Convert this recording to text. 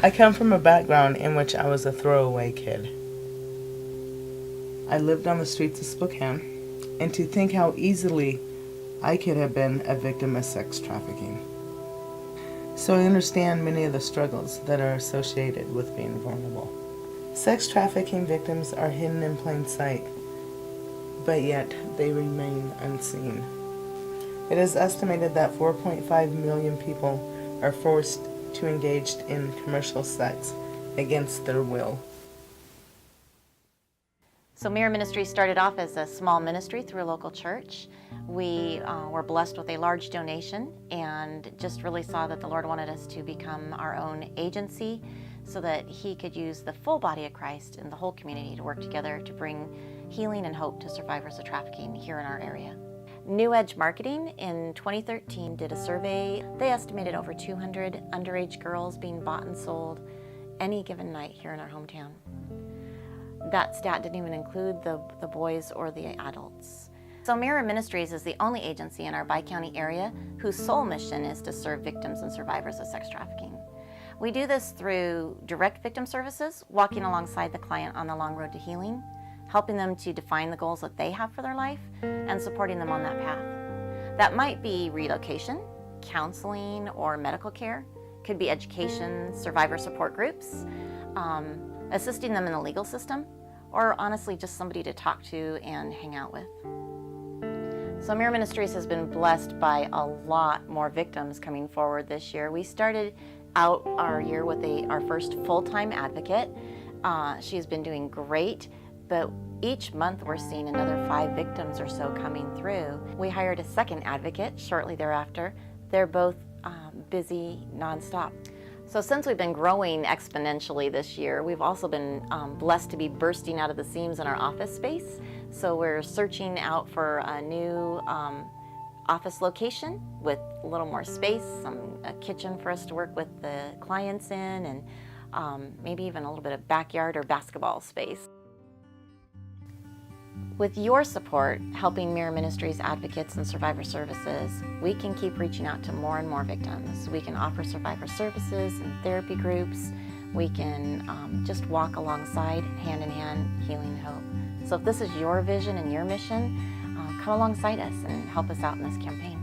I come from a background in which I was a throwaway kid. I lived on the streets of Spokane, and to think how easily I could have been a victim of sex trafficking. So I understand many of the struggles that are associated with being vulnerable. Sex trafficking victims are hidden in plain sight, but yet they remain unseen. It is estimated that 4.5 million people are forced to engage in commercial sex against their will. So Mirror Ministries started off as a small ministry through a local church. We were blessed with a large donation and just really saw that the Lord wanted us to become our own agency so that He could use the full body of Christ and the whole community to work together to bring healing and hope to survivors of trafficking here in our area. New Edge Marketing in 2013 did a survey. They estimated over 200 underage girls being bought and sold any given night here in our hometown. That stat didn't even include the boys or the adults. So Mirror Ministries is the only agency in our Bi-County area whose sole mission is to serve victims and survivors of sex trafficking. We do this through direct victim services, walking alongside the client on the long road to healing, helping them to define the goals that they have for their life, and supporting them on that path. That might be relocation, counseling, or medical care. Could be education, survivor support groups, assisting them in the legal system, or honestly just somebody to talk to and hang out with. So Mirror Ministries has been blessed by a lot more victims coming forward this year. We started out our year with our first full-time advocate. She's been doing great, but each month we're seeing another 5 victims or so coming through. We hired a second advocate shortly thereafter. They're both busy nonstop. So since we've been growing exponentially this year, we've also been blessed to be bursting out of the seams in our office space. So we're searching out for a new office location with a little more space, a kitchen for us to work with the clients in, and maybe even a little bit of backyard or basketball space. With your support, helping Mirror Ministries advocates and survivor services, we can keep reaching out to more and more victims. We can offer survivor services and therapy groups. We can just walk alongside, hand in hand, healing hope. So if this is your vision and your mission, come alongside us and help us out in this campaign.